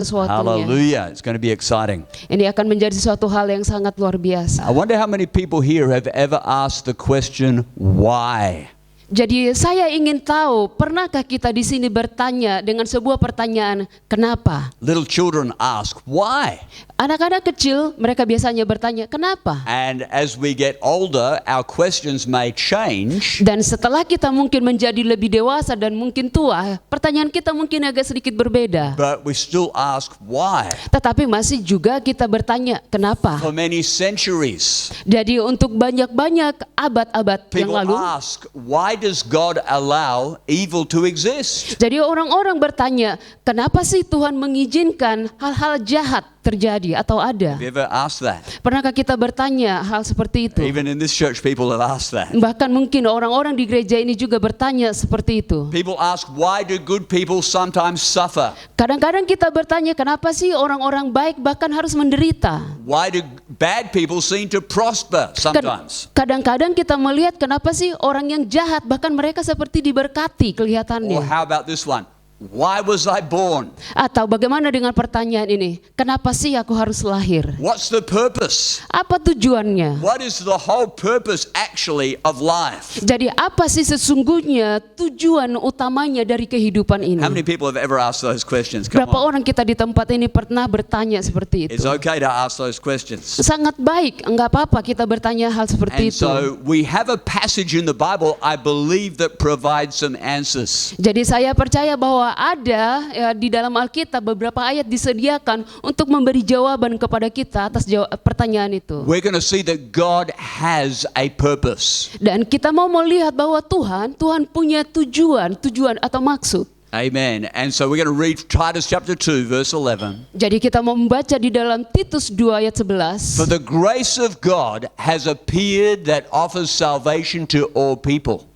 sesuatunya. Hallelujah. It's going to be exciting. Ini akan menjadi suatu hal yang sangat luar biasa. I wonder how many people here have ever asked the question, why? Jadi saya ingin tahu, pernahkah kita di sini bertanya dengan sebuah pertanyaan, kenapa? Little children ask, why? Anak-anak kecil, mereka biasanya bertanya, kenapa? And as we get older, our questions may change. Dan setelah kita mungkin menjadi lebih dewasa dan mungkin tua, pertanyaan kita mungkin agak sedikit berbeda. But we still ask why. Tetapi masih juga kita bertanya, kenapa? For many centuries, Jadi untuk banyak-banyak abad-abad yang people lalu, ask, why does God allow evil to exist? jadi orang-orang bertanya, kenapa sih Tuhan mengizinkan hal-hal jahat terjadi atau ada? Have you ever asked that? Pernahkah kita bertanya hal seperti itu? Even in this church, people have asked that. Bahkan mungkin orang-orang di gereja ini juga bertanya seperti itu. People ask, why do good people sometimes suffer? Kadang-kadang kita bertanya, kenapa sih orang-orang baik bahkan harus menderita? Why do bad people seem to prosper sometimes? Kadang-kadang kita melihat kenapa sih orang yang jahat bahkan mereka seperti diberkati Or kelihatannya. how about this one? Why was I born? Atau bagaimana dengan pertanyaan ini? Kenapa sih aku harus lahir? What's the purpose? Apa tujuannya? What is the whole purpose actually of life? Jadi apa sih sesungguhnya tujuan utamanya dari kehidupan ini? How many people have ever asked those questions? Come Berapa on. orang kita di tempat ini pernah bertanya seperti It's itu? okay to ask those questions. Sangat baik, enggak apa-apa kita bertanya hal seperti And itu. so we have a passage in the Bible, I believe, that provides some answers. Jadi saya percaya bahwa ada ya, di dalam Alkitab beberapa ayat disediakan untuk memberi jawaban kepada kita atas pertanyaan itu. We're going to see that God has a purpose. Dan kita mau melihat bahwa Tuhan punya tujuan atau maksud. Amen. And so we're going to read Titus chapter 2, verse 11. Jadi kita mau membaca di dalam Titus 2 ayat 11. For the grace of God has appeared that offers salvation to all people,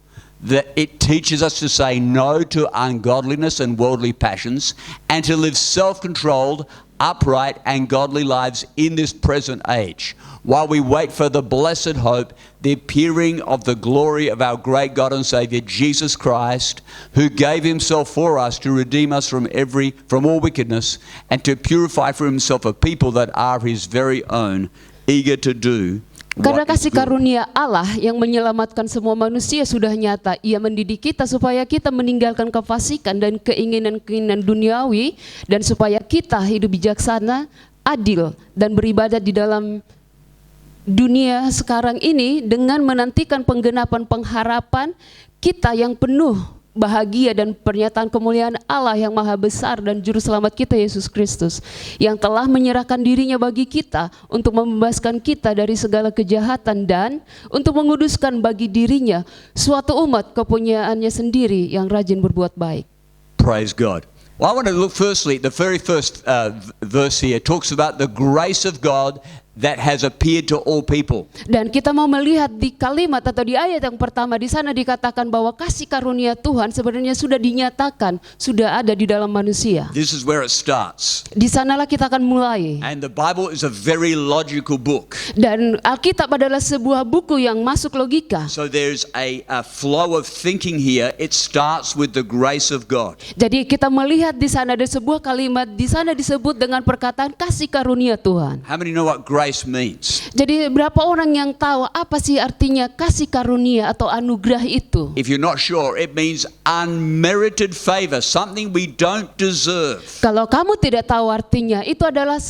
that it teaches us to say no to ungodliness and worldly passions, and to live self-controlled, upright and godly lives in this present age, while we wait for the blessed hope, the appearing of the glory of our great God and Savior Jesus Christ, who gave himself for us to redeem us from all wickedness, and to purify for himself a people that are his very own, eager to do Karena what is kasih good. karunia Allah yang menyelamatkan semua manusia sudah nyata. Ia mendidik kita supaya kita meninggalkan kefasikan dan keinginan-keinginan duniawi, dan supaya kita hidup bijaksana, adil, dan beribadat di dalam dunia sekarang ini dengan menantikan penggenapan pengharapan kita yang penuh bahagia dan pernyataan kemuliaan Allah yang maha besar dan juru selamat kita Yesus Kristus, yang telah menyerahkan dirinya bagi kita untuk membebaskan kita dari segala kejahatan dan untuk menguduskan bagi dirinya suatu umat kepunyaannya sendiri yang rajin berbuat baik. Praise God. Well, I want to look firstly at the very first verse here. It talks about the grace of God that has appeared to all people. Dan kita mau melihat di kalimat atau di ayat yang pertama, di sana dikatakan bahwa kasih karunia Tuhan sebenarnya sudah dinyatakan, sudah ada di dalam manusia. This is where it starts. Di sanalah kita akan mulai. And the Bible is a very logical book. Dan Alkitab adalah sebuah buku yang masuk logika. So there's a flow of thinking here. It starts with the grace of God. Jadi kita melihat di sana ada sebuah kalimat, di sana disebut dengan perkataan kasih karunia Tuhan. How many know what grace means? Jadi berapa orang yang tahu apa sih artinya kasih karunia atau anugerah itu? If you're not sure, it means unmerited favor, something we don't deserve. Kalau kamu tidak tahu artinya, itu adalah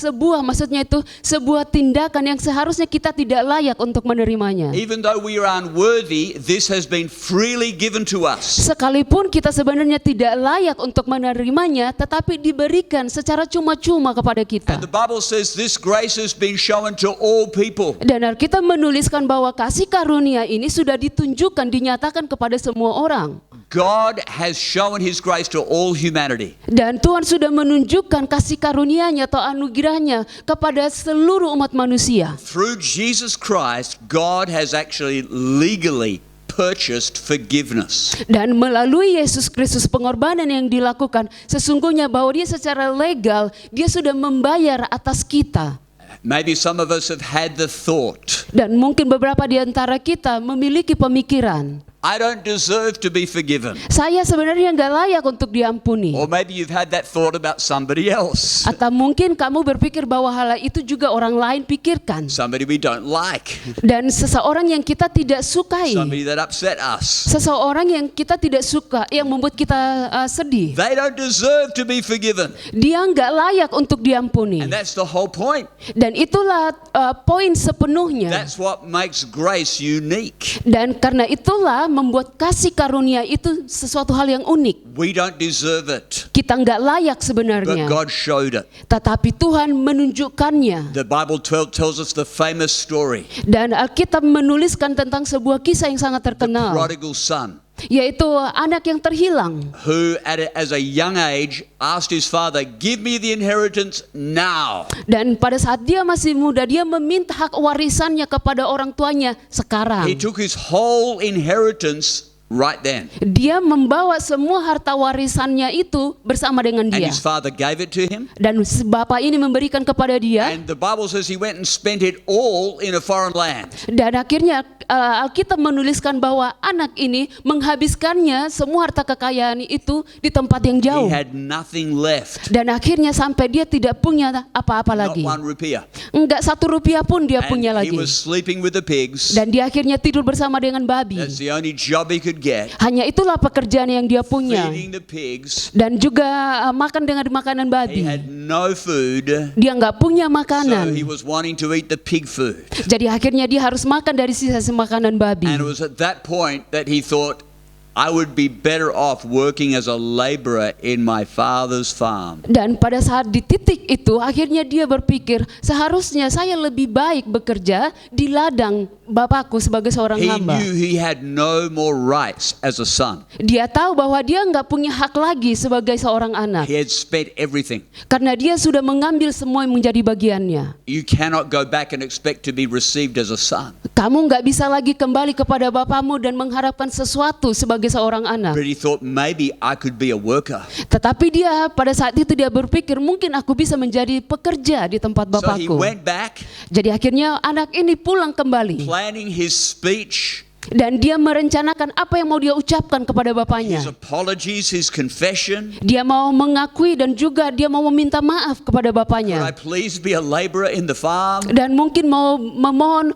maksudnya itu sebuah tindakan yang seharusnya kita tidak layak untuk menerimanya. Even though we are unworthy, this has been freely given to us. Sekalipun kita sebenarnya tidak layak untuk menerimanya, tetapi diberikan secara cuma-cuma kepada kita. And the Bible says this grace has been shown to all people. Dan Alkitab menuliskan bahwa kasih karunia ini sudah ditunjukkan, dinyatakan kepada semua orang. God has shown his grace to all humanity. Dan Tuhan sudah menunjukkan kasih karunia-Nya atau anugerahnya kepada seluruh umat manusia. Through Jesus Christ, God has actually legally purchased forgiveness. Dan melalui Yesus Kristus, pengorbanan yang dilakukan, sesungguhnya bahwa dia secara legal, dia sudah membayar atas kita. Maybe some of us have had the thought, Dan mungkin beberapa di antara kita memiliki pemikiran, I don't deserve to be forgiven. Saya sebenarnya nggak layak untuk diampuni. Or maybe you've had that thought about somebody else. Atau mungkin kamu berpikir bahwa hal itu juga orang lain pikirkan. Somebody we don't like. Dan seseorang yang kita tidak sukai. Somebody that upset us. Seseorang yang kita tidak suka, yang membuat kita sedih. They don't deserve to be forgiven. Dia nggak layak untuk diampuni. And that's the whole point. Dan itulah poin sepenuhnya. That's what makes grace unique. Dan karena itulah membuat kasih karunia itu sesuatu hal yang unik. We don't deserve it, Kita nggak layak but sebenarnya. God showed it. Tetapi Tuhan menunjukkannya. The Bible tells us the famous story, Dan Alkitab menuliskan tentang sebuah kisah yang sangat the terkenal. prodigal son, Yaitu anak yang terhilang. who as a young age asked his father, give me the inheritance now. Dan pada saat dia masih muda, dia meminta hak warisannya kepada orang tuanya sekarang. He took his whole inheritance right then. Dia membawa semua harta warisannya itu bersama dengan And dia. his father gave it to him. Dan bapak ini memberikan kepada dia. And the Bible says he went and spent it all in a foreign land. Dan akhirnya Alkitab menuliskan bahwa anak ini menghabiskannya semua harta kekayaan itu di tempat yang He jauh. had nothing left. Dan akhirnya sampai dia tidak punya apa-apa Not lagi. 1 rupiah. Enggak 1 rupiah pun dia punya And he lagi. was sleeping with the pigs. Dan dia akhirnya tidur bersama dengan babi. That's the only job he could get. Hanya itulah pekerjaan yang dia punya. Feeding the pigs. Dan juga makan dengan makanan He babi. had no food. Dia nggak punya So makanan. he was wanting to eat the pig food. Jadi akhirnya dia harus makan dari sisa-sisa makanan babi. And it was at that point that he thought, I would be better off working as a laborer in my father's farm. Dan pada saat di titik itu akhirnya dia berpikir seharusnya saya lebih baik bekerja di ladang bapakku sebagai seorang He hamba. knew he had no more rights as a son. Dia tahu bahwa dia nggak punya hak lagi sebagai seorang anak. He had spent everything. Karena dia sudah mengambil semua yang menjadi bagiannya. You cannot go back and expect to be received as a son. Kamu nggak bisa lagi kembali kepada bapamu dan mengharapkan sesuatu sebagai seorang anak. But he thought maybe I could be a worker. Tetapi dia pada saat itu dia berpikir mungkin aku bisa menjadi pekerja di tempat So he bapakku. went back, Jadi akhirnya anak ini pulang kembali. planning his speech, Dan dia merencanakan apa yang mau dia ucapkan kepada bapaknya. his apologies, his confession. Dia mau mengakui dan juga dia mau meminta maaf kepada Could I bapaknya. please be a laborer in the farm? Dan mungkin mau memohon,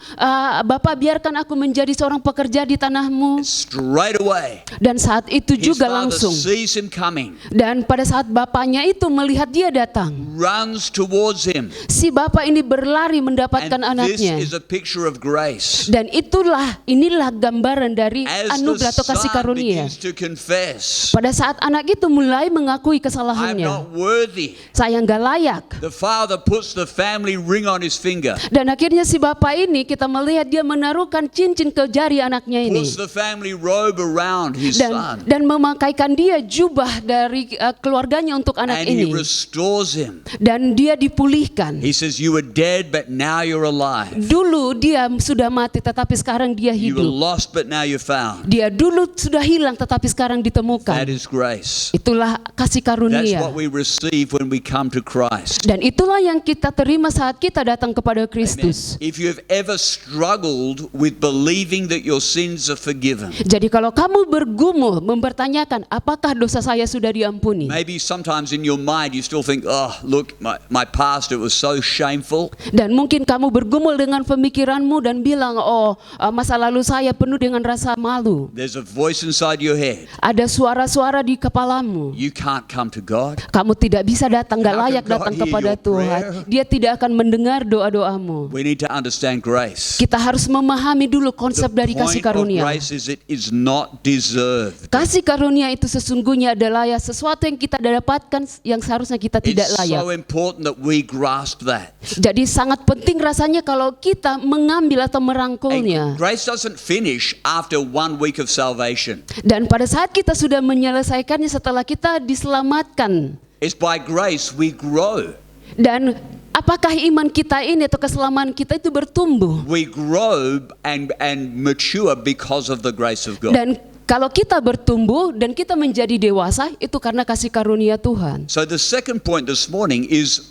Bapak biarkan aku menjadi seorang pekerja di tanahmu. Straight away, Dan saat itu his juga father langsung. sees him coming, Dan pada saat bapaknya itu melihat dia datang, runs towards him. si bapak ini berlari mendapatkan And this anaknya. is a picture of grace. Dan inilah gambaran dari As the anugerah atau kasih son karunia. begins to confess, Pada saat anak itu mulai mengakui I'm kesalahannya, not worthy. saya nggak layak. The father puts the family ring on his finger, Dan akhirnya si bapak ini kita melihat dia menaruhkan cincin ke jari anaknya ini. puts the family robe around his son, Dan memakaikan dia jubah dari keluarganya untuk anak and he ini. restores him. Dan dia dipulihkan. He says, you were dead, but now you're alive. Dulu dia sudah mati tetapi sekarang dia You were hidup. lost, but now you're found. Dia dulu sudah hilang tetapi sekarang ditemukan. That is grace. Itulah kasih That's karunia. what we receive when we come to Christ. Dan itulah yang kita terima saat kita datang kepada Amen. Kristus. If you've ever struggled with believing that your sins are forgiven, Jadi kalau kamu bergumul mempertanyakan apakah dosa saya sudah diampuni. maybe sometimes in your mind you still think, oh, look, my past, it was so shameful. Dan mungkin kamu bergumul dengan pemikiranmu dan bilang, masa lalu saya penuh dengan rasa malu. There's a voice inside your head. Ada suara-suara di kepalamu. You can't come to God. Kamu tidak bisa datang, gak How can layak God datang hear kepada your Tuhan. prayer? Dia tidak akan mendengar doa-doamu. We need to understand grace. Kita harus memahami dulu konsep The dari kasih point of karunia. grace is it is not deserved. Kasih karunia itu sesungguhnya adalah ya sesuatu yang kita dapatkan yang seharusnya kita tidak It's layak. so important that we grasp that. Jadi sangat penting rasanya kalau kita mengambil atau merangkulnya. And grace doesn't finish after 1 week of salvation. Dan pada saat kita sudah menyelesaikannya setelah kita diselamatkan. It's by grace we grow. Dan apakah iman kita ini atau keselamatan kita itu bertumbuh? We grow and mature because of the grace of God. Dan Kalau kita bertumbuh dan kita menjadi dewasa, itu karena kasih karunia Tuhan. So the second point this morning is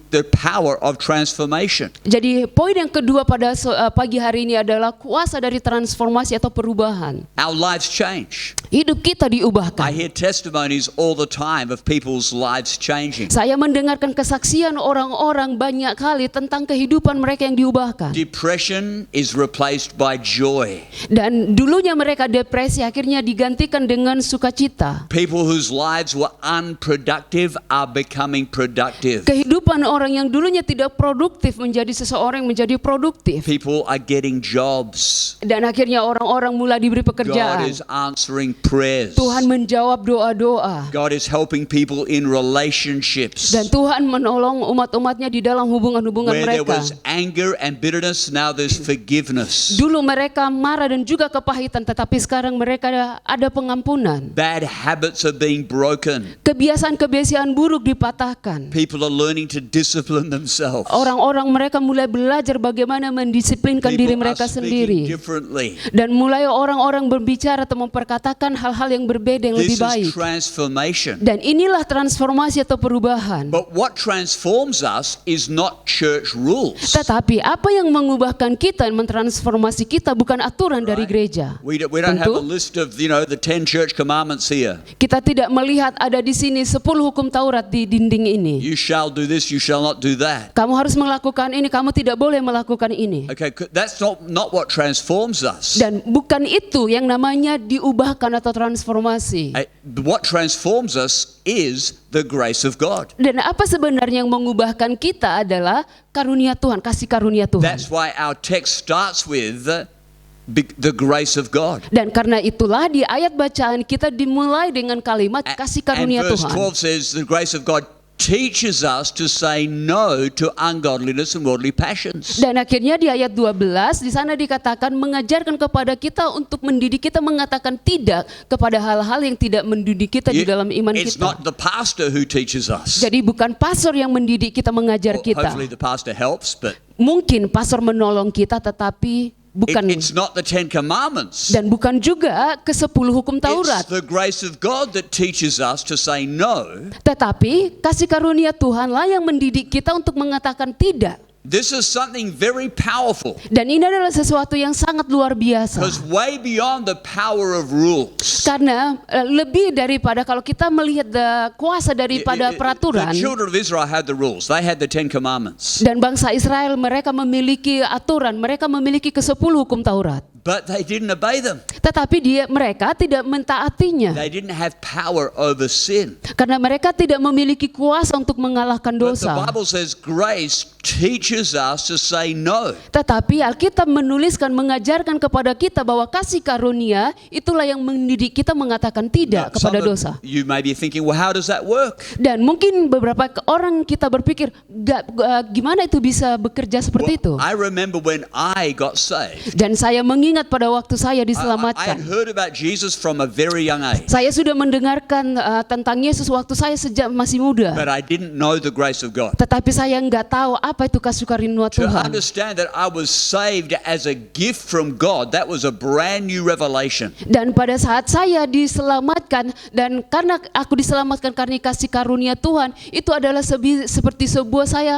the power of transformation. Jadi poin yang kedua pada pagi hari ini adalah kuasa dari transformasi atau perubahan. Our lives change. Hidup kita I diubahkan. hear testimonies all the time of people's lives changing. Saya mendengarkan kesaksian orang-orang banyak kali tentang kehidupan mereka yang diubahkan. Depression is replaced by joy. Dan dulunya mereka depresi, akhirnya digantikan dengan sukacita. People whose lives were unproductive are becoming productive. Kehidupan orang yang dulunya tidak produktif menjadi seseorang yang menjadi produktif. People are getting jobs. Dan akhirnya orang-orang mulai diberi God pekerjaan. is answering prayers. Tuhan menjawab doa-doa. God is helping people in relationships. Dan Tuhan menolong umat-umatnya di dalam hubungan-hubungan Where there mereka. was anger and bitterness, now there's forgiveness. Dulu mereka marah dan juga kepahitan, tetapi sekarang mereka ada pengampunan. Bad habits are being broken. Kebiasaan-kebiasaan buruk dipatahkan. People are learning to discipline themselves. Orang-orang mereka mulai belajar bagaimana mendisiplinkan diri People are mereka speaking sendiri. differently. Dan mulai orang-orang berbicara atau memperkatakan hal-hal yang berbeda, yang This lebih baik. is transformation. Dan inilah transformasi atau perubahan. But what transforms us is not church rules. Tetapi apa yang mengubahkan kita, mentransformasi kita bukan aturan dari gereja. We don't have a Tentu. list of, the 10 church commandments here. Kita tidak melihat ada di sini 10 hukum Taurat di dinding ini. You shall do this, you shall not do that. Kamu harus melakukan ini, kamu tidak boleh melakukan ini. Okay, that's not what transforms us. Dan bukan itu yang namanya diubahkan atau transformasi. What transforms us is the grace of God. Dan apa sebenarnya yang mengubahkan kita adalah karunia Tuhan, kasih karunia Tuhan. That's why our text starts with the grace of God. Dan karena itulah di ayat bacaan kita dimulai dengan kalimat kasih And karunia verse Tuhan. 12 says the grace of God teaches us to say no to ungodliness and worldly passions. Dan akhirnya di ayat 12 di sana dikatakan mengajarkan kepada kita untuk mendidik kita mengatakan tidak kepada hal-hal yang tidak mendidik kita di dalam iman It's kita. not the pastor who teaches us. Jadi bukan pastor yang mendidik kita, mengajar Well, kita. hopefully the pastor helps, but Mungkin pastor menolong kita, tetapi bukan, it's not the 10 commandments. dan bukan juga ke-10 hukum Taurat. It's the grace of God that teaches us to say no. Tetapi kasih karunia Tuhanlah yang mendidik kita untuk mengatakan tidak. This is something very powerful, Dan ini adalah sesuatu yang sangat luar biasa. because way beyond the power of rules. Karena lebih daripada kalau kita melihat kuasa daripada peraturan. The children of Israel had the rules. They had the 10 commandments. Dan bangsa Israel mereka memiliki aturan, mereka memiliki ke-10 hukum Taurat. But they didn't obey them. Tetapi mereka tidak mentaatinya. They didn't have power over sin. Karena mereka tidak memiliki kuasa untuk mengalahkan But the dosa. Bible says grace teaches us to say no. Tetapi Alkitab menuliskan, mengajarkan kepada kita bahwa kasih karunia itulah yang mendidik kita mengatakan tidak Now, kepada some of dosa. you may be thinking, well, how does that work? Dan mungkin beberapa orang kita berpikir, gimana itu bisa bekerja seperti itu? I remember when I got saved. Dan saya mengingat pada waktu saya I had diselamatkan. heard about Jesus from a very young age, Saya sudah mendengarkan tentang Yesus waktu saya sejak masih muda. but I didn't know the grace of God. Tetapi saya nggak tahu apa itu kasih karunia To Tuhan. understand that I was saved as a gift from God, that was a brand new revelation. Dan pada saat saya diselamatkan, dan karena aku diselamatkan karena kasih karunia Tuhan, itu adalah seperti sebuah saya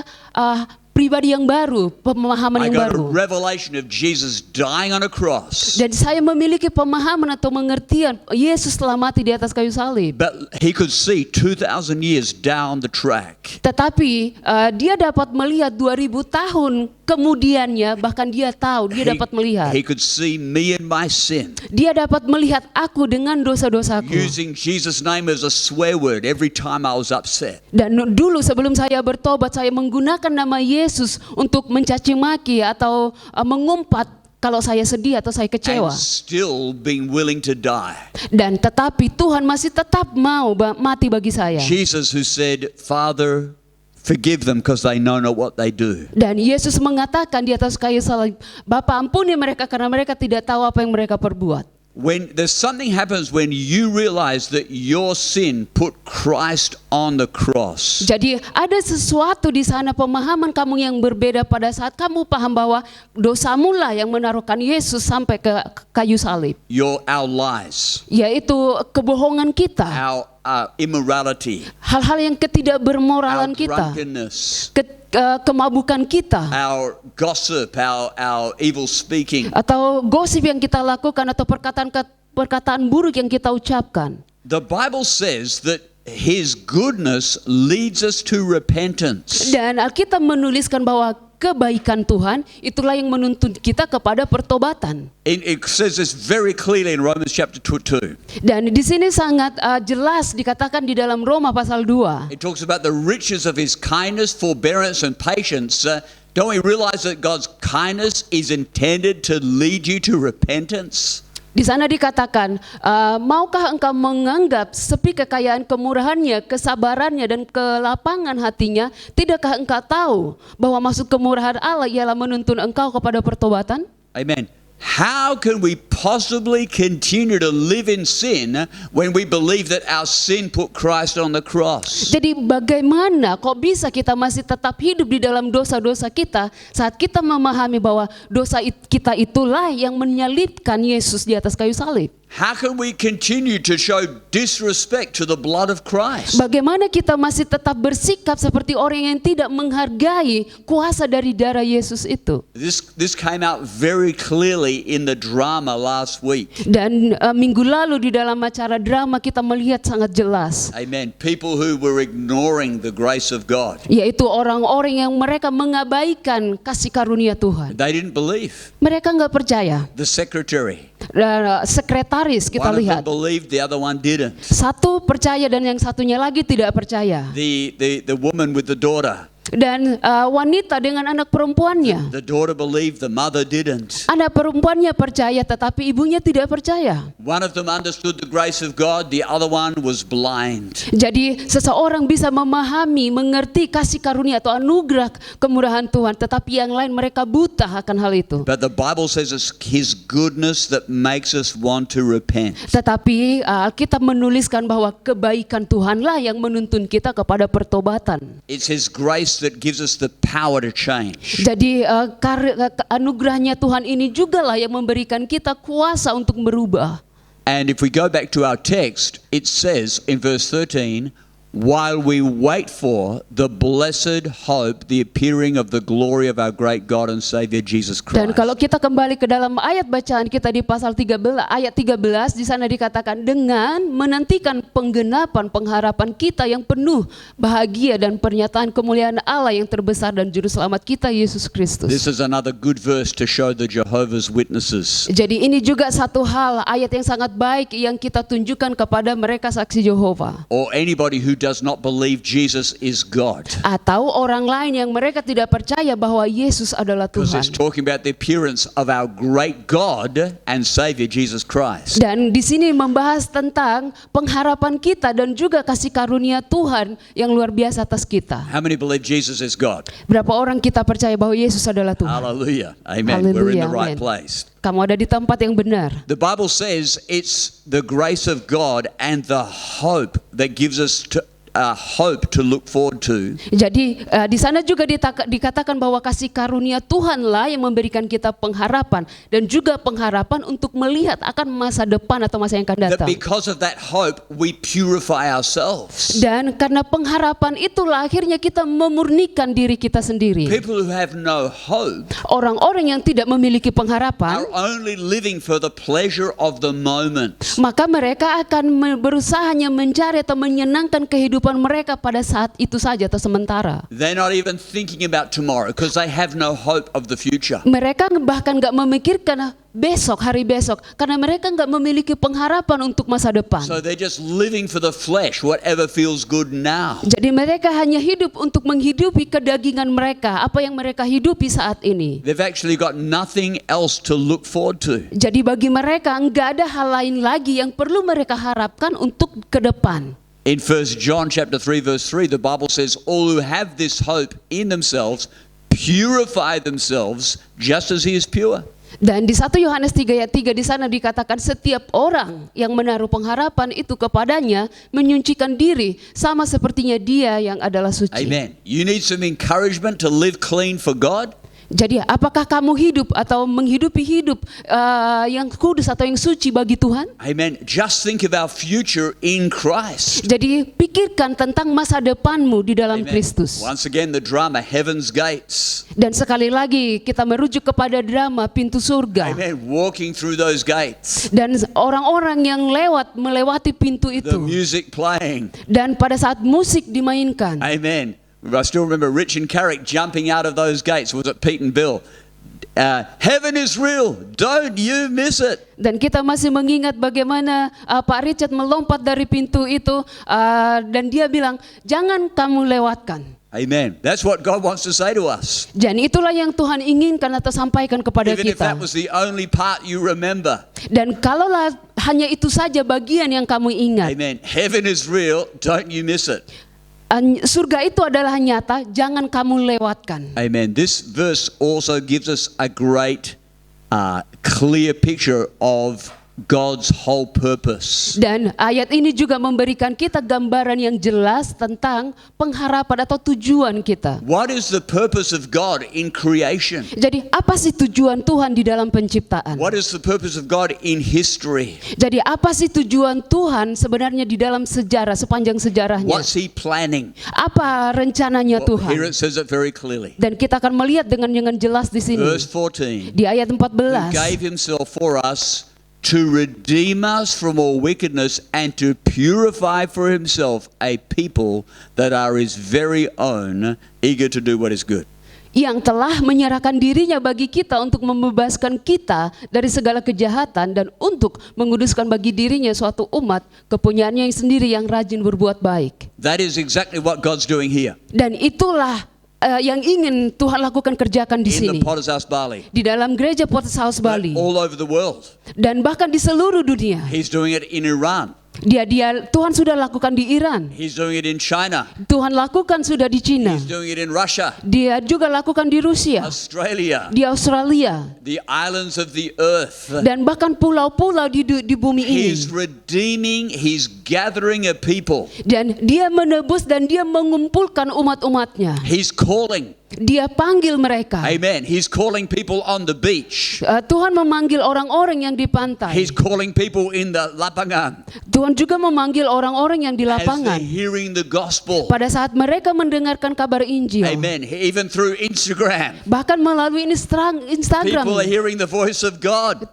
pribadi yang baru, pemahaman I yang got a baru. revelation of Jesus dying on a cross, Dan saya memiliki pemahaman atau pengertian Yesus telah mati di atas kayu salib. but he could see 2,000 years down the track. Tetapi dia dapat melihat 2000 tahun kemudiannya, bahkan dia tahu, dia dapat melihat. He could see me and my sin. Dia dapat melihat aku dengan dosa-dosaku. Using Jesus' name as a swear word every time I was upset. Dan dulu sebelum saya bertobat, saya menggunakan nama Yesus untuk mencaci maki atau mengumpat kalau saya sedih atau saya kecewa. And still being willing to die. Dan tetapi Tuhan masih tetap mau mati bagi saya. Jesus who said, Father, forgive them because they know not what they do. Dan Yesus mengatakan di atas kayu salib, Bapa ampuni mereka karena mereka tidak tahu apa yang mereka perbuat. when there's something happens when you realize that your sin put Christ on the cross. Jadi ada sesuatu di sana, pemahaman kamu yang berbeda pada saat kamu paham bahwa dosamu lah yang menaruhkan Yesus sampai ke kayu salib. Our lies, Yaitu kebohongan kita, our immorality, hal-hal yang ketidakbermoralan our kita, drunkenness, kemabukan kita, our gossip, our evil speaking. atau gosip yang kita lakukan, atau perkataan buruk yang kita ucapkan. The Bible says that His goodness leads us to repentance. Dan Alkitab menuliskan bahwa kebaikan Tuhan itulah yang menuntun kita kepada pertobatan. It says this very clearly in Romans chapter 2. Dan di sini sangat jelas dikatakan di dalam Roma pasal 2. It talks about the riches of His kindness, forbearance and patience. Don't we realize that God's kindness is intended to lead you to repentance? Di sana dikatakan, maukah engkau menganggap sepi kekayaan kemurahannya, kesabarannya, dan kelapangan hatinya? Tidakkah engkau tahu bahwa maksud kemurahan Allah ialah menuntun engkau kepada pertobatan? Amen. How can we possibly continue to live in sin when we believe that our sin put Christ on the cross? Jadi bagaimana kok bisa kita masih tetap hidup di dalam dosa-dosa kita saat kita memahami bahwa dosa kita itulah yang menyalibkan Yesus di atas kayu salib? How can we continue to show disrespect to the blood of Christ? Bagaimana kita masih tetap bersikap seperti orang yang tidak menghargai kuasa dari darah Yesus itu? This came out very clearly in the drama last week. Dan minggu lalu di dalam acara drama kita melihat sangat jelas. Amen. People who were ignoring the grace of God. Yaitu orang-orang yang mereka mengabaikan kasih karunia Tuhan. They didn't believe. Mereka nggak percaya. The secretary. Sekretaris kita One of lihat. them believed, the other one didn't. Satu percaya dan yang satunya lagi tidak percaya. The woman with the daughter. Dan wanita dengan anak perempuannya. The daughter believed, the mother didn't. Anak perempuannya percaya tetapi ibunya tidak percaya. One of them understood the grace of God, the other one was blind. Jadi seseorang bisa memahami, mengerti kasih karunia atau anugerah kemurahan Tuhan, tetapi yang lain mereka buta akan hal itu. But the Bible says it's His goodness that makes us want to repent. Tetapi Alkitab menuliskan bahwa kebaikan Tuhanlah yang menuntun kita kepada pertobatan. It's His grace that gives us the power to change. Jadi anugerahnya Tuhan ini jugalah yang memberikan kita kuasa untuk berubah. And if we go back to our text, it says in verse 13, while we wait for the blessed hope, the appearing of the glory of our great God and Savior Jesus Christ. Dan kalau kita kembali ke dalam ayat bacaan kita di pasal 13, ayat 13, di sana dikatakan dengan menantikan penggenapan pengharapan kita yang penuh bahagia dan pernyataan kemuliaan Allah yang terbesar dan juru selamat kita Yesus Kristus. This is another good verse to show the Jehovah's Witnesses. Jadi ini juga satu hal, ayat yang sangat baik yang kita tunjukkan kepada mereka saksi Yehova. Or anybody who does not believe Jesus is God. Atau orang lain yang mereka tidak percaya bahwa Yesus adalah Because it's Tuhan. talking about the appearance of our great God and Savior Jesus Christ. Dan di sini membahas tentang pengharapan kita dan juga kasih karunia Tuhan yang luar biasa atas kita. How many believe Jesus is God? Berapa orang kita percaya bahwa Yesus adalah Tuhan? Hallelujah. Amen. We're in the Hallelujah, right amen. place. Kamu ada di tempat yang benar. The Bible says it's the grace of God and the hope that gives us hope to look forward to. Jadi di sana juga dikatakan bahwa kasih karunia Tuhanlah yang memberikan kita pengharapan dan juga pengharapan untuk melihat akan masa depan atau masa yang akan That datang. because of that hope we purify ourselves. Dan karena pengharapan itulah akhirnya kita memurnikan diri kita sendiri. People who have no hope Orang-orang yang tidak memiliki pengharapan, are only living for the pleasure of the moment. maka mereka akan berusaha hanya mencari atau menyenangkan kehidupan mereka pada saat itu saja atau sementara. They're not even thinking about tomorrow because they have no hope of the future. Mereka bahkan gak memikirkan besok, hari besok, karena mereka gak memiliki pengharapan untuk masa depan. So they're just living for the flesh, whatever feels good now. Jadi mereka hanya hidup untuk menghidupi kedagingan mereka, apa yang mereka hidupi saat ini. They've actually got nothing else to look forward to. Jadi bagi mereka nggak ada hal lain lagi yang perlu mereka harapkan untuk ke depan. In 1 John chapter 3 verse 3, the Bible says, all who have this hope in themselves purify themselves just as He is pure. Dan di 1 Yohanes 3 ayat 3 di sana dikatakan setiap orang yang menaruh pengharapan itu kepadanya menyucikan diri sama sepertinya dia yang adalah suci. Amen. You need some encouragement to live clean for God? Jadi apakah kamu hidup atau menghidupi hidup yang kudus atau yang suci bagi Tuhan? Amen. Just think of our future in Christ. Jadi pikirkan tentang masa depanmu di dalam Amen. Kristus. Once again, the drama, Heaven's Gates. Dan sekali lagi kita merujuk kepada drama pintu surga. Amen. Walking through those gates. Dan orang-orang yang melewati pintu The itu. music playing. Dan pada saat musik dimainkan. Amen. I still remember Rich and Carrick jumping out of those gates. Was it Pete and Bill? Heaven is real. Don't you miss it. Dan kita masih mengingat bagaimana Pak Richard melompat dari pintu itu dan dia bilang, jangan kamu lewatkan. Amen. That's what God wants to say to us. Dan itulah yang Tuhan inginkan atau sampaikan kepada Even if that kita. was the only part you remember. Dan kalaulah hanya itu saja bagian yang kamu ingat. Amen. Heaven is real. Don't you miss it. Surga itu adalah nyata, jangan kamu lewatkan. Amen. This verse also gives us a great, clear picture of God's whole purpose. Dan ayat ini juga memberikan kita gambaran yang jelas tentang pengharapan atau tujuan kita. What is the purpose of God in creation? Jadi apa sih tujuan Tuhan di dalam penciptaan? What is the purpose of God in history? Jadi apa sih tujuan Tuhan sebenarnya di dalam sejarah, sepanjang sejarahnya? What's He planning? Apa rencananya Well, here Tuhan? it says it very clearly. Dan kita akan melihat dengan jelas di sini. Verse 14. Di ayat Who 14. gave Himself for us to redeem us from all wickedness and to purify for Himself a people that are His very own, eager to do what is good. Yang telah menyerahkan dirinya bagi kita untuk membebaskan kita dari segala kejahatan dan untuk menguduskan bagi dirinya suatu umat kepunyaannya yang sendiri yang rajin berbuat baik. That is exactly what God's doing here Dan itulah yang ingin Tuhan lakukan kerjakan di in sini. the Potter's House Bali, Di dalam gereja Potter's House but Bali all over the world. dan bahkan di seluruh dunia. He's doing it in Iran. Tuhan sudah lakukan di Iran. He's doing it in China. Tuhan lakukan sudah di Cina. He's doing it in Russia, Dia juga lakukan di Rusia, Australia, di Australia, the islands of the earth. dan bahkan pulau-pulau di bumi ini. He's redeeming, He's gathering a people. Dan dia menebus dan dia mengumpulkan umat-umatnya. He's calling. Dia panggil mereka. Amen. He's calling people on the beach. Tuhan memanggil orang-orang yang di pantai. He's calling people in the lapangan Tuhan juga memanggil orang-orang yang di as they're lapangan. hearing the gospel. Pada saat mereka mendengarkan kabar Injil. Amen. Even through Instagram, Bahkan melalui Instagram. people are hearing the voice of God.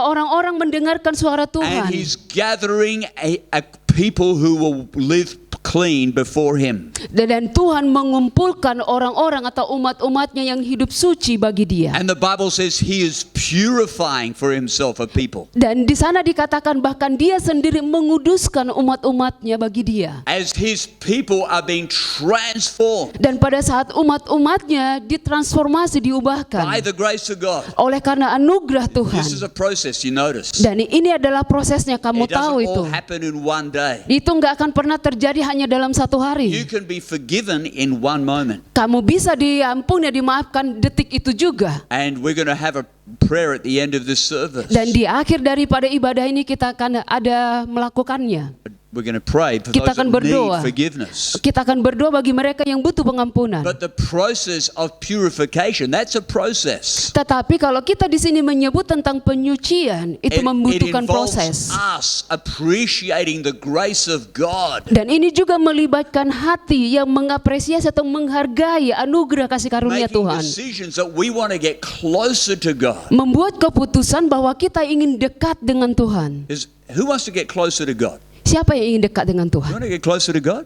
Orang-orang mendengarkan suara And Tuhan. He's gathering a people who will live clean before Him. Dan Tuhan mengumpulkan orang-orang atau umat-umatnya yang hidup suci bagi Dia. And the Bible says He is purifying for Himself a people. Dan di sana dikatakan bahkan Dia sendiri menguduskan umat-umatnya bagi Dia. As His people are being transformed Dan pada saat umat-umatnya ditransformasi, by diubahkan the grace of God. oleh karena anugerah Tuhan. This is a process, you notice. Dan ini adalah prosesnya, kamu It tahu doesn't itu. all happen in one day. Itu nggak akan pernah terjadi hanya dalam satu You hari. can be forgiven in one moment. Kamu bisa diampuni, dimaafkan detik itu juga. And we're going to have a prayer at the end of this service. Dan di akhir daripada ibadah ini kita akan ada melakukannya. We're going to pray for Kita those akan that berdoa. need forgiveness. Kita akan berdoa bagi mereka yang butuh pengampunan. But the process of purification, that's a process. Tetapi kalau kita di sini menyebut tentang penyucian, itu It membutuhkan involves proses. us appreciating the grace of God. Dan ini juga melibatkan hati yang mengapresiasi atau menghargai anugerah kasih karunia Making Tuhan. decisions that we want to get closer to God. Membuat keputusan bahwa kita ingin dekat dengan Tuhan. Who wants to get closer to God? Siapa yang ingin dekat dengan You Tuhan? want to get closer to God?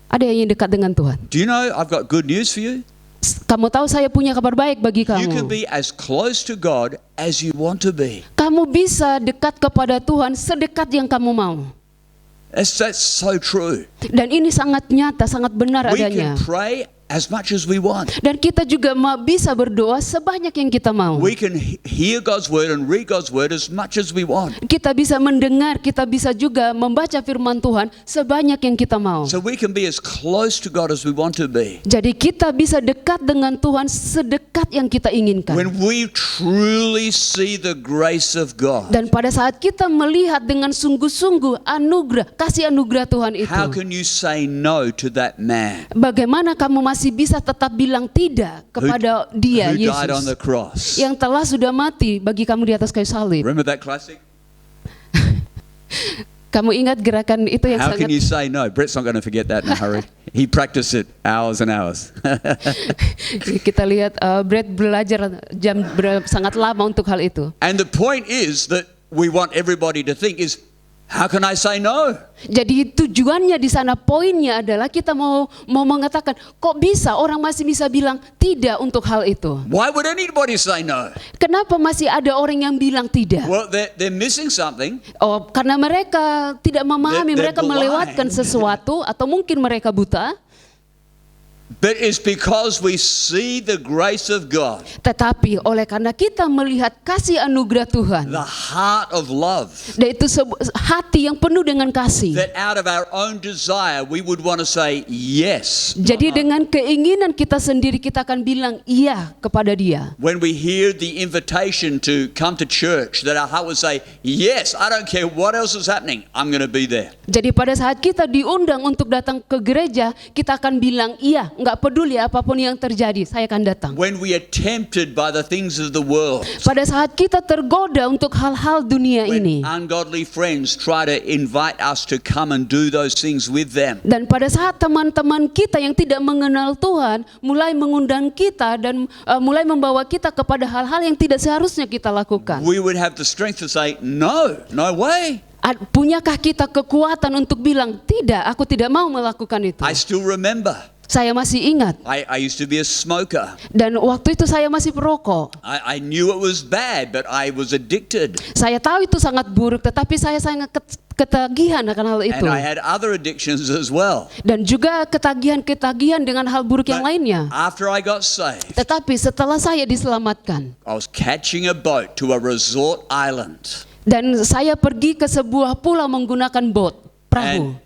Ada yang ingin dekat dengan Tuhan? Do you know I've got good news for you? Kamu tahu saya punya kabar baik bagi You can kamu. be as close to God as you want to be. Kamu bisa dekat kepada Tuhan sedekat yang kamu mau. That's so true. Dan ini sangat nyata, sangat benar We adanya. can pray as much as we want. Dan kita juga bisa berdoa sebanyak yang kita mau. We can hear God's word and read God's word as much as we want. Kita bisa mendengar, kita bisa juga membaca firman Tuhan sebanyak yang kita mau. So we can be as close to God as we want to be. Jadi kita bisa dekat dengan Tuhan sedekat yang kita inginkan. When we truly see the grace of God, Dan pada saat kita melihat dengan sungguh-sungguh kasih anugerah Tuhan itu, how can you say no to that man bagaimana kamu masih bisa tetap bilang tidak kepada dia, who died on Yesus, the cross? yang telah sudah mati bagi kamu di atas kayu salib? Remember that classic? Kamu ingat gerakan itu yang How can you sangat... say no? Brett's not going to forget that in a hurry. He practiced it hours and hours. Kita lihat Brad belajar sangat lama untuk hal itu. And the point is that we want everybody to think is, how can I say no? Jadi tujuannya di sana, poinnya adalah kita mau mengatakan, kok bisa orang masih bisa bilang tidak untuk hal itu? Why would anybody say no? Kenapa masih ada orang yang bilang tidak? Well, they're missing something. Oh, karena mereka tidak memahami, They're mereka melewatkan blind. sesuatu, atau mungkin mereka buta. But it's because we see the grace of God, Tetapi oleh karena kita melihat kasih anugerah Tuhan, the heart of love, dan itu hati yang penuh dengan kasih. that out of our own desire we would want to say yes. Jadi dengan keinginan kita sendiri kita akan bilang iya kepada dia. When we hear the invitation to come to church, that our heart would say, yes, I don't care what else is happening, I'm going to be there. Jadi pada saat kita diundang untuk datang ke gereja, kita akan bilang iya, nggak peduli apapun yang terjadi, saya akan datang. When we are tempted by the things of the world, Pada saat kita tergoda untuk hal-hal dunia when ini, ungodly friends try to invite us to come and do those things with them, dan pada saat teman-teman kita yang tidak mengenal Tuhan mulai mengundang kita dan mulai membawa kita kepada hal-hal yang tidak seharusnya kita lakukan, we would have the strength to say, no, no way. punyakah kita kekuatan untuk bilang tidak, aku tidak mau melakukan itu? I still remember, Saya masih ingat, I used to be a smoker. dan waktu itu saya masih perokok. I knew it was bad, but I was addicted. Saya tahu itu sangat buruk, tetapi saya sangat ketagihan akan hal itu. And I had other addictions as well. Dan juga ketagihan dengan hal buruk yang But lainnya. after I got saved, Tetapi setelah saya diselamatkan, I was catching a boat to a resort island. dan saya pergi ke sebuah pulau menggunakan perahu.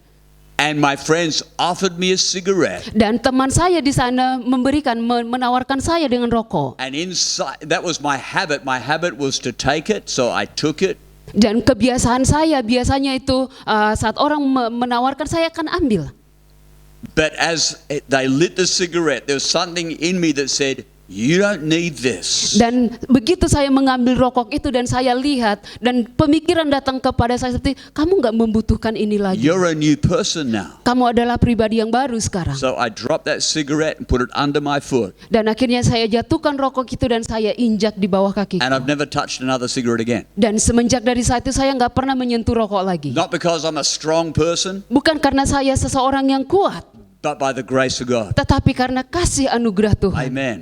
And my friends offered me a cigarette. Dan teman saya di sana menawarkan saya dengan rokok. And inside, that was my habit. My habit was to take it, so I took it. Dan kebiasaan saya biasanya itu saat orang menawarkan, saya akan ambil. But as they lit the cigarette, there was something in me that said, you don't need this. Dan begitu saya mengambil rokok itu dan saya lihat, dan pemikiran datang kepada saya seperti, kamu nggak membutuhkan ini lagi. You're a new person now. Kamu adalah pribadi yang baru sekarang. So I dropped that cigarette and put it under my foot. Dan akhirnya saya jatuhkan rokok itu dan saya injak di bawah kaki. And I've never touched another cigarette again. Dan semenjak dari saat itu saya nggak pernah menyentuh rokok lagi. Not because I'm a strong person, Bukan karena saya seseorang yang kuat, but by the grace of God. tetapi karena kasih anugerah Tuhan. Amen.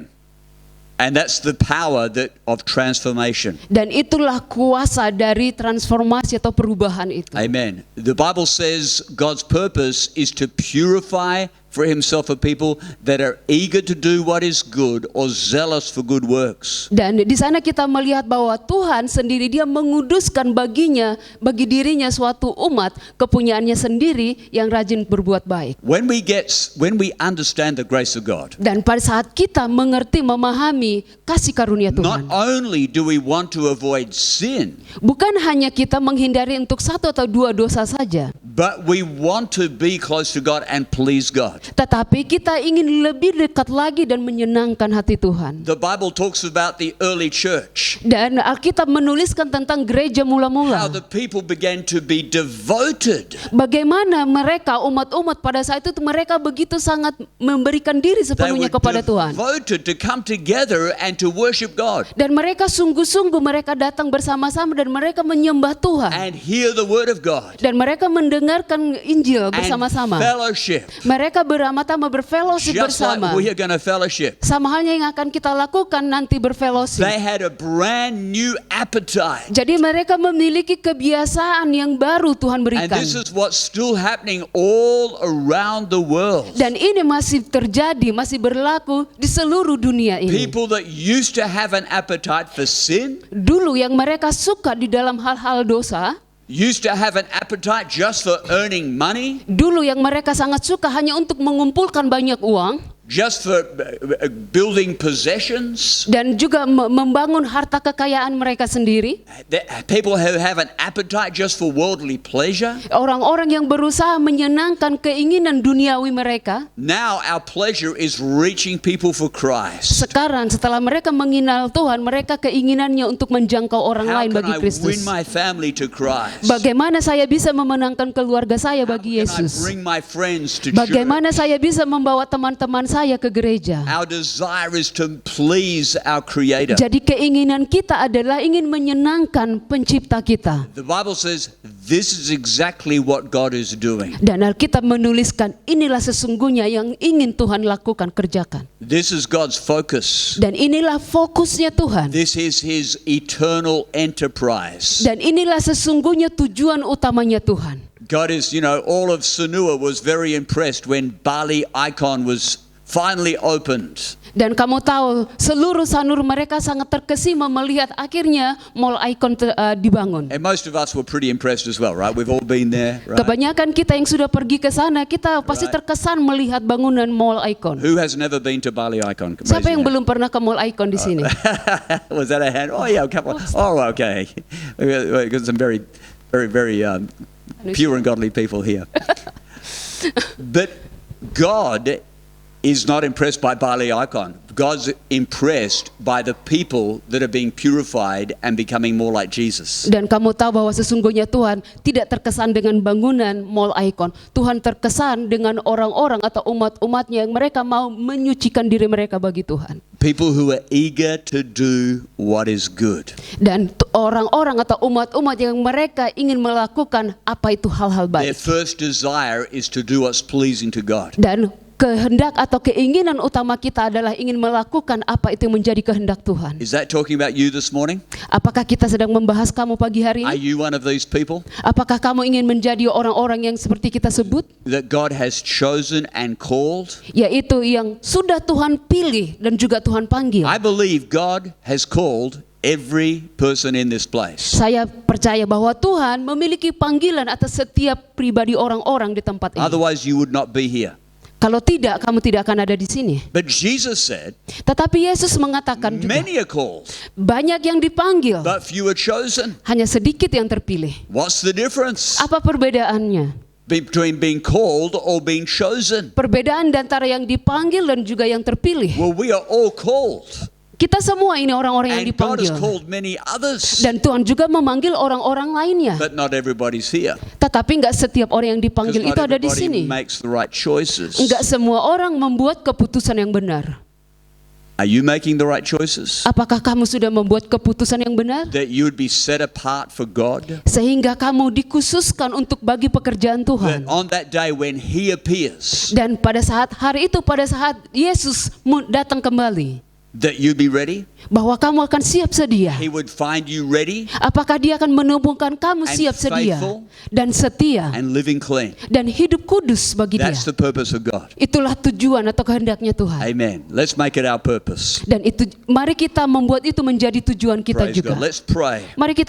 And that's the power of transformation. Dan itulah kuasa dari transformasi atau perubahan itu. Amen. The Bible says God's purpose is to purify for himself a people that are eager to do what is good or zealous for good works. Dan di sana kita melihat bahwa Tuhan sendiri dia menguduskan bagi dirinya suatu umat kepunyaannya sendiri yang rajin berbuat baik. When we understand the grace of God, Dan pada saat kita mengerti, memahami kasih karunia not Tuhan, only do we want to avoid sin, bukan hanya kita menghindari untuk satu atau dua dosa saja, but we want to be close to God and please God. tetapi kita ingin lebih dekat lagi dan menyenangkan hati Tuhan. The Bible talks about the early church, Dan Alkitab menuliskan tentang gereja how mula-mula. the people began to be devoted. Bagaimana mereka, umat-umat pada saat itu, mereka begitu sangat memberikan diri They sepenuhnya were kepada Tuhan. devoted to come together and to worship God Dan mereka sungguh-sungguh mereka datang bersama-sama dan mereka menyembah Tuhan. and hear the word of God Dan mereka mendengarkan Injil and bersama-sama. fellowship. Mereka beramah-tamah berfellowship just like bersama. we are going to fellowship. Sama halnya yang akan kita lakukan nanti berfellowship. They had a brand new appetite. Jadi mereka memiliki kebiasaan yang baru Tuhan And berikan. this is what's still happening all around the world. Dan ini masih terjadi, masih berlaku di seluruh dunia ini. People that used to have an appetite for sin, Dulu yang mereka suka di dalam hal-hal dosa, used to have an appetite just for earning money, dulu yang mereka sangat suka hanya untuk mengumpulkan banyak uang, just for building possessions. dan juga membangun harta kekayaan mereka sendiri. People who have an appetite just for worldly pleasure. Orang-orang yang berusaha menyenangkan keinginan duniawi mereka. Now our pleasure is reaching people for Christ. Sekarang setelah mereka mengenal Tuhan, mereka keinginannya untuk menjangkau orang How lain can bagi I win Kristus. my family to Christ? Bagaimana saya bisa memenangkan keluarga saya bagi How can I Yesus? bring my friends to Bagaimana church? saya bisa membawa teman-teman saya ke gereja? Our desire is to please our Creator. Jadi keinginan kita adalah ingin menyenangkan pencipta kita. The Bible says this is exactly what God is doing. Dan Alkitab menuliskan inilah sesungguhnya yang ingin Tuhan lakukan, kerjakan. This is God's focus. Dan inilah fokusnya Tuhan. This is His eternal enterprise. Dan inilah sesungguhnya tujuan utamanya Tuhan. God is, all of Sanua was very impressed when Bali Icon was finally opened. Dan kamu tahu, seluruh Sanur mereka sangat terkesima melihat akhirnya Mall Icon dibangun. And most of us were pretty impressed as well, right? We've all been there, right? Kebanyakan kita yang sudah pergi ke sana, kita pasti Right. terkesan melihat bangunan Mall Icon. Who has never been to Bali Icon? Siapa yang Raise your belum pernah ke Mall Icon di sini? hand. Was that a hand? Oh yeah, a couple. Oh, okay. We've got some very, very, very pure and godly people here. But God is not impressed by Bali Icon. God's impressed by the people that are being purified and becoming more like Jesus. Dan kamu tahu bahwa sesungguhnya Tuhan tidak terkesan dengan bangunan Mall Icon. Tuhan terkesan dengan orang-orang atau umat-umatnya yang mereka mau menyucikan diri mereka bagi Tuhan. People who are eager to do what is good. Dan orang-orang atau umat-umat yang mereka ingin melakukan apa itu hal-hal Their baik. first desire is to do what's pleasing to God. Dan kehendak atau keinginan utama kita adalah ingin melakukan apa itu yang menjadi kehendak Tuhan. Is that talking about you this morning? Apakah kita sedang membahas kamu pagi hari Are ini? you one of these people Apakah kamu ingin menjadi orang-orang yang seperti kita sebut? that God has chosen and called? Yaitu yang sudah Tuhan pilih dan juga Tuhan panggil. I believe God has called every person in this place. Saya percaya bahwa Tuhan memiliki panggilan atas setiap pribadi orang-orang di tempat ini. Otherwise you would not be here. Kalau tidak, kamu tidak akan ada di sini. But Jesus said, Tetapi Yesus mengatakan juga, many are called, banyak yang dipanggil, but few are chosen. hanya sedikit yang terpilih. What's the difference Apa perbedaannya? between being called or being chosen? Perbedaan antara yang dipanggil dan juga yang terpilih. Well, we are all called. Kita semua ini orang-orang yang And God has dipanggil. called many others. Dan Tuhan juga memanggil orang-orang lainnya. But not everybody's here. Tetapi enggak setiap orang yang Because dipanggil not itu ada di everybody sini. makes the right choices. Enggak semua orang membuat keputusan yang benar. Are you making the right choices? Apakah kamu sudah membuat keputusan yang benar? That you would be set apart for God? Sehingga kamu dikhususkan untuk bagi pekerjaan That Tuhan. on that day when He appears, Dan pada saat hari itu, pada saat Yesus datang kembali, that you'd be ready? bahwa kamu akan siap sedia. He would find you ready Apakah dia akan menemukan kamu And siap sedia faithful. dan setia and living clean. dan hidup kudus bagi dia? That's the purpose of God. Itulah tujuan atau kehendaknya Tuhan. Amen. Let's make it our purpose. Dan itu, mari kita membuat itu menjadi tujuan kita Praise juga. God. Let's pray. Mari kita